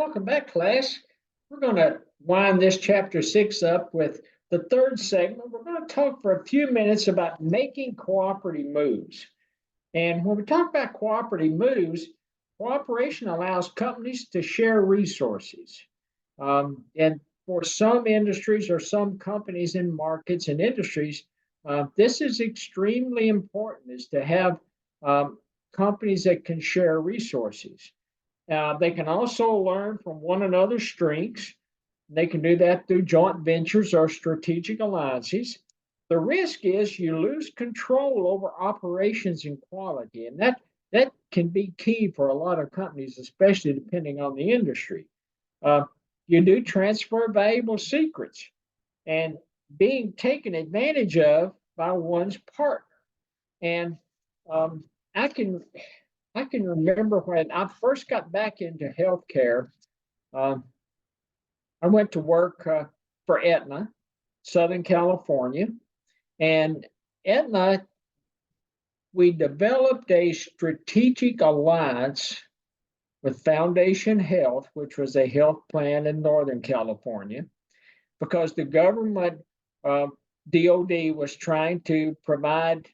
Welcome back, class. We're going to wind this chapter 6 up with the third segment. We're going to talk for a few minutes about making cooperative moves. And when we talk about cooperative moves, cooperation allows companies to share resources. And for some industries or some companies in markets and industries, this is extremely important, is to have companies that can share resources. They can also learn from one another's strengths. They can do that through joint ventures or strategic alliances. The risk is you lose control over operations and quality, and that can be key for a lot of companies, especially depending on the industry. You do transfer valuable secrets and being taken advantage of by one's partner. And I can remember when I first got back into healthcare. I went to work for Aetna, Southern California, and Aetna, we developed a strategic alliance with Foundation Health, which was a health plan in Northern California, because the government, DOD, was trying to provide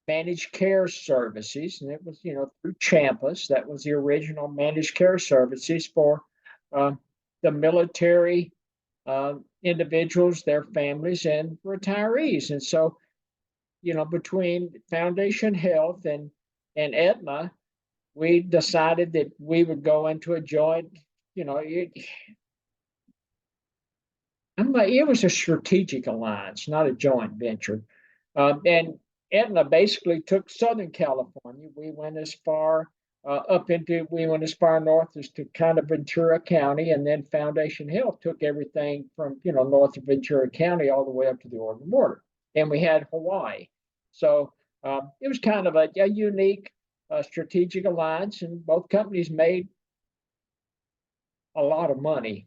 managed care services, and it was, through Champus. That was the original managed care services for the military individuals, their families, and retirees. And so, between Foundation Health and Aetna, we decided that we would go into a joint, it was a strategic alliance, not a joint venture. And Aetna basically took Southern California. We went as far north as to kind of Ventura County, and then Foundation Health took everything from, north of Ventura County all the way up to the Oregon border. And we had Hawaii. So it was kind of a unique strategic alliance, and both companies made a lot of money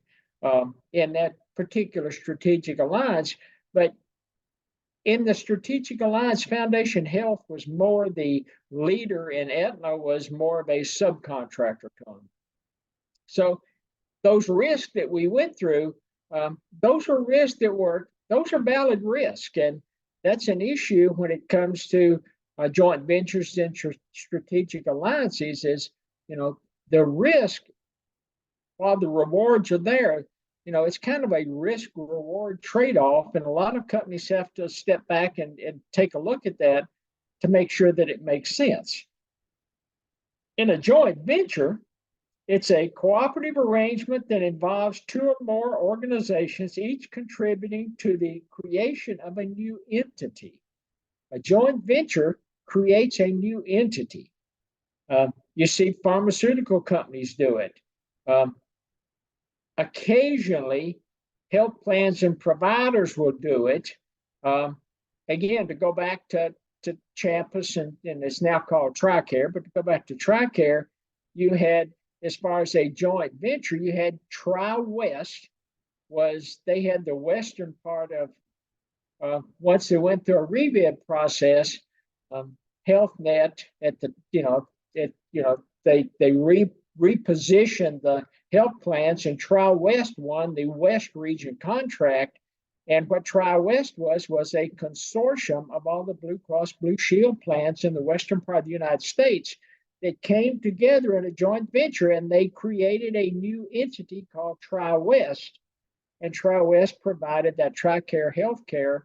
in that particular strategic alliance. But in the strategic alliance, Foundation Health was more the leader, and Aetna was more of a subcontractor company. So those risks that we went through, those are valid risks, and that's an issue when it comes to joint ventures and strategic alliances. Is the risk, while the rewards are there, it's kind of a risk reward trade-off, and a lot of companies have to step back and take a look at that to make sure that it makes sense. In a joint venture, it's a cooperative arrangement that involves two or more organizations, each contributing to the creation of a new entity. A joint venture creates a new entity. You see pharmaceutical companies do it. Occasionally, health plans and providers will do it. Again, to go back to Champus, and it's now called TRICARE, but to go back to TRICARE, you had, as far as a joint venture, you had Tri-West. They had the western part of, once they went through a rebid process, HealthNet they repositioned the health plans, and Tri-West won the West region contract. And what Tri-West was a consortium of all the Blue Cross Blue Shield plans in the western part of the United States that came together in a joint venture, and they created a new entity called Tri-West. And Tri-West provided that TRICARE healthcare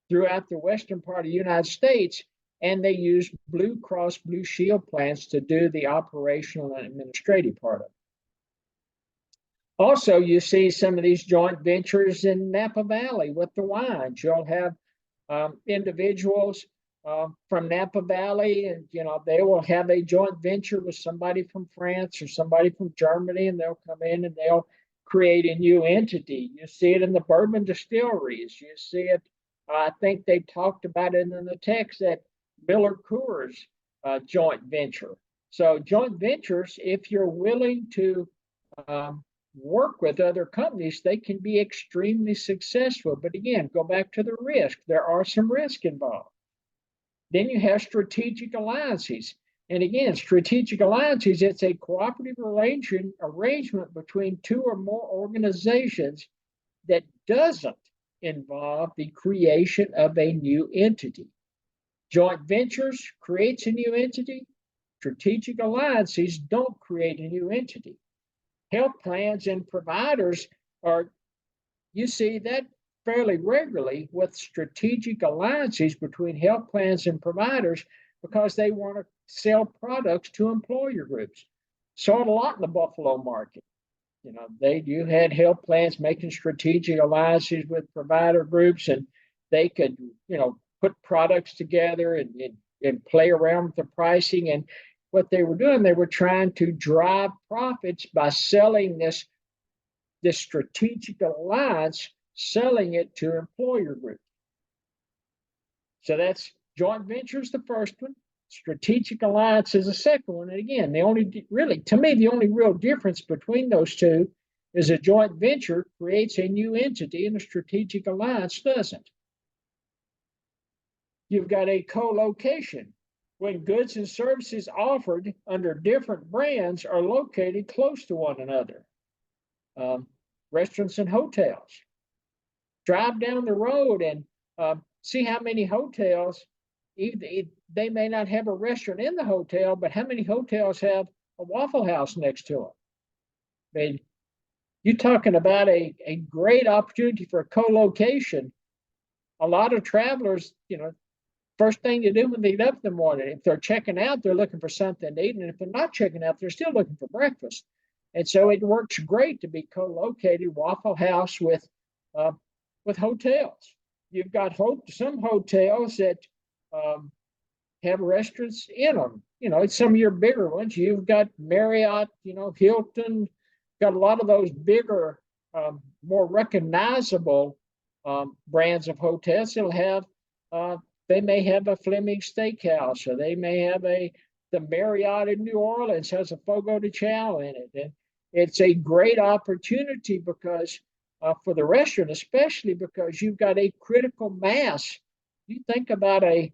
throughout the western part of the United States, and they used Blue Cross Blue Shield plans to do the operational and administrative part of it. Also, you see some of these joint ventures in Napa Valley with the wines. You'll have individuals from Napa Valley, and they will have a joint venture with somebody from France or somebody from Germany, and they'll come in and they'll create a new entity. You see it in the bourbon distilleries. You see it, I think they talked about it in the text, that Miller Coors joint venture. So joint ventures, if you're willing to work with other companies, they can be extremely successful. But again, go back to the risk. There are some risk involved. Then you have strategic alliances. And again, strategic alliances, it's a cooperative arrangement between two or more organizations that doesn't involve the creation of a new entity. Joint ventures creates a new entity. Strategic alliances don't create a new entity. Health plans and providers are, you see that fairly regularly with strategic alliances between health plans and providers because they want to sell products to employer groups. Saw it a lot in the Buffalo market. You had health plans making strategic alliances with provider groups, and they could, put products together and play around with the pricing. And what they were doing, they were trying to drive profits by selling this strategic alliance, selling it to employer groups. So that's joint ventures, the first one. Strategic alliance is the second one. And again, to me, the only real difference between those two is a joint venture creates a new entity and a strategic alliance doesn't. You've got a co-location when goods and services offered under different brands are located close to one another. Restaurants and hotels. Drive down the road and see how many hotels, they may not have a restaurant in the hotel, but how many hotels have a Waffle House next to them? I mean, you're talking about a great opportunity for co-location. A lot of travelers, first thing to do when they get up in the morning, if they're checking out, they're looking for something to eat. And if they're not checking out, they're still looking for breakfast. And so it works great to be co-located Waffle House with hotels. You've got some hotels that have restaurants in them. It's some of your bigger ones. You've got Marriott, Hilton, got a lot of those bigger, more recognizable brands of hotels. They may have a Fleming Steakhouse, or they may have the Marriott in New Orleans has a Fogo de Chao in it. And it's a great opportunity because for the restaurant, especially because you've got a critical mass. You think about a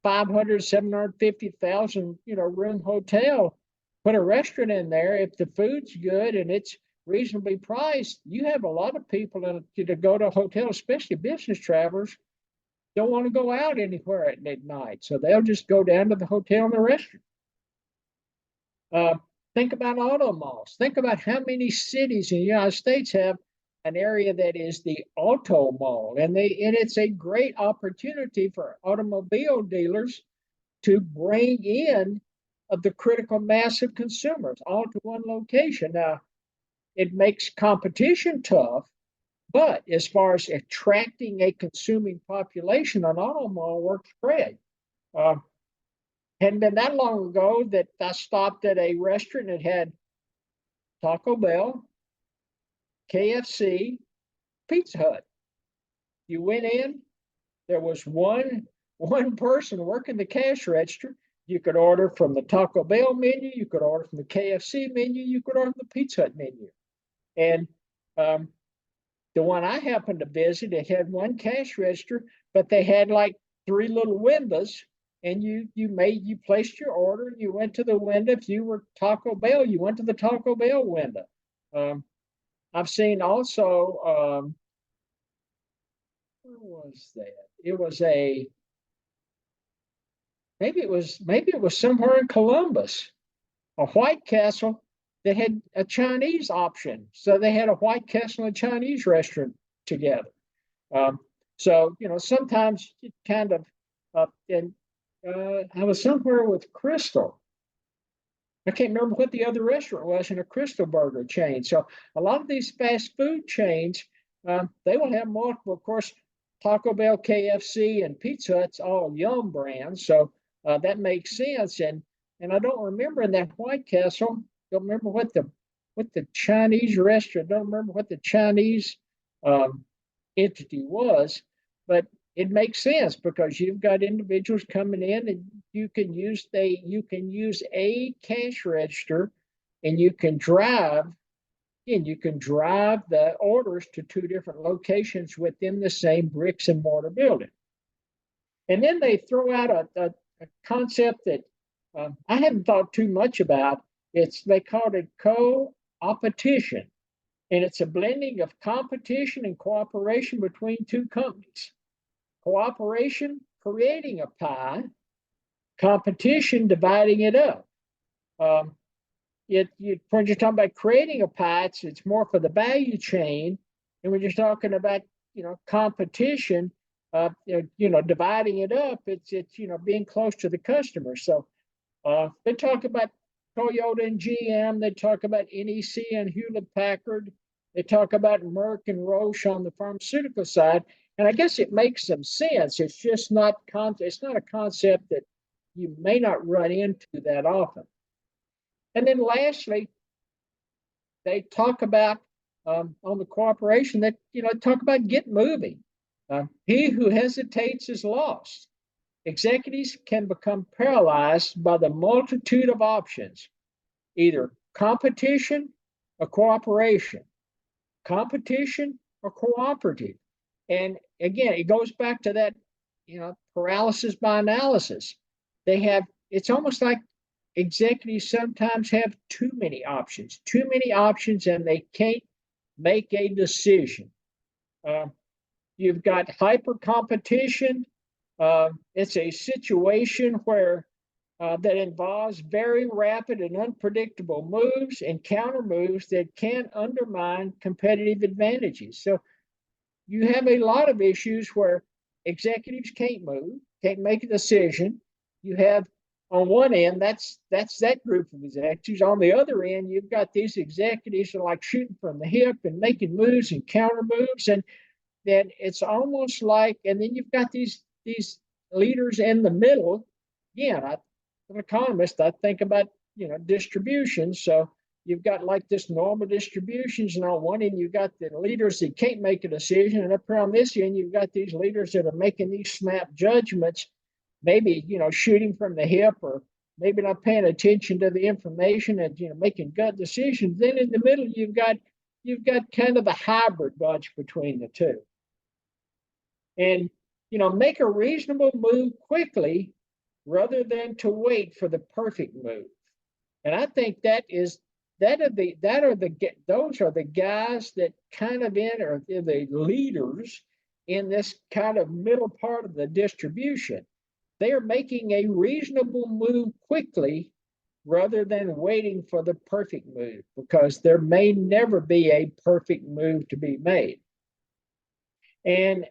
500, 750,000 room hotel, put a restaurant in there. If the food's good and it's reasonably priced, you have a lot of people to go to a hotel, especially business travelers, don't want to go out anywhere at midnight. So they'll just go down to the hotel and the restaurant. Think about auto malls. Think about how many cities in the United States have an area that is the auto mall. And it's a great opportunity for automobile dealers to bring in the critical mass of consumers all to one location. Now, it makes competition tough, but as far as attracting a consuming population, an auto mall works great. Hadn't been that long ago that I stopped at a restaurant that had Taco Bell, KFC, Pizza Hut. You went in, there was one person working the cash register. You could order from the Taco Bell menu, you could order from the KFC menu, you could order from the Pizza Hut menu. And the one I happened to visit, it had one cash register, but they had like 3 little windows, and you placed your order and you went to the window. If you were Taco Bell, you went to the Taco Bell window. I've seen also where was that? It was maybe it was somewhere in Columbus, a White Castle that had a Chinese option. So they had a White Castle and a Chinese restaurant together. So sometimes it kind of and I was somewhere with Crystal. I can't remember what the other restaurant was in a Crystal Burger chain. So a lot of these fast food chains, they will have multiple. Of course, Taco Bell, KFC, and Pizza Hut's all Yum brands, so that makes sense. And I don't remember in that White Castle. Don't remember what the Chinese restaurant. Don't remember what the Chinese entity was, but it makes sense because you've got individuals coming in, and you can use a cash register, and you can drive the orders to 2 different locations within the same bricks and mortar building. And then they throw out a concept that I haven't thought too much about. They called it co-opetition, and it's a blending of competition and cooperation between two companies. Cooperation, creating a pie, competition, dividing it up. Um, when you're talking about creating a pie, it's more for the value chain, and when you're talking about competition, dividing it up, it's being close to the customer. So they talk about Toyota and GM. They talk about NEC and Hewlett Packard. They talk about Merck and Roche on the pharmaceutical side. And I guess it makes some sense. It's just not it's not a concept that you may not run into that often. And then lastly, they talk about on the cooperation that talk about get moving. He who hesitates is lost. Executives can become paralyzed by the multitude of options, either competition or cooperation, competition or cooperative. And again, it goes back to that, paralysis by analysis. It's almost like executives sometimes have too many options, and they can't make a decision. Uh, you've got hyper competition. It's a situation where that involves very rapid and unpredictable moves and counter moves that can undermine competitive advantages. So you have a lot of issues where executives can't move, can't make a decision. You have on one end, that's that group of executives. On the other end, you've got these executives that are like shooting from the hip and making moves and counter moves, and then it's almost like, and then you've got these leaders in the middle. Again, I'm an economist. I think about distribution. So you've got like this normal distributions, and on one end you've got the leaders that can't make a decision, and up here on this end you've got these leaders that are making these snap judgments, maybe shooting from the hip, or maybe not paying attention to the information and making gut decisions. Then in the middle you've got kind of a hybrid bunch between the two. And make a reasonable move quickly rather than to wait for the perfect move. And I think those are the guys that kind of are the leaders in this kind of middle part of the distribution. They are making a reasonable move quickly rather than waiting for the perfect move, because there may never be a perfect move to be made. And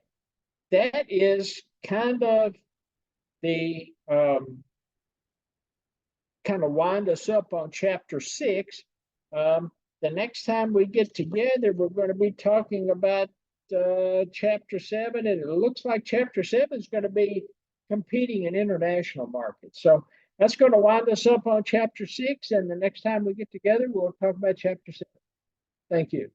that is kind of the kind of wind us up on chapter 6. The next time we get together, we're going to be talking about chapter 7, and it looks like chapter 7 is going to be competing in international markets. So that's going to wind us up on chapter 6, and the next time we get together, we'll talk about chapter 7. Thank you.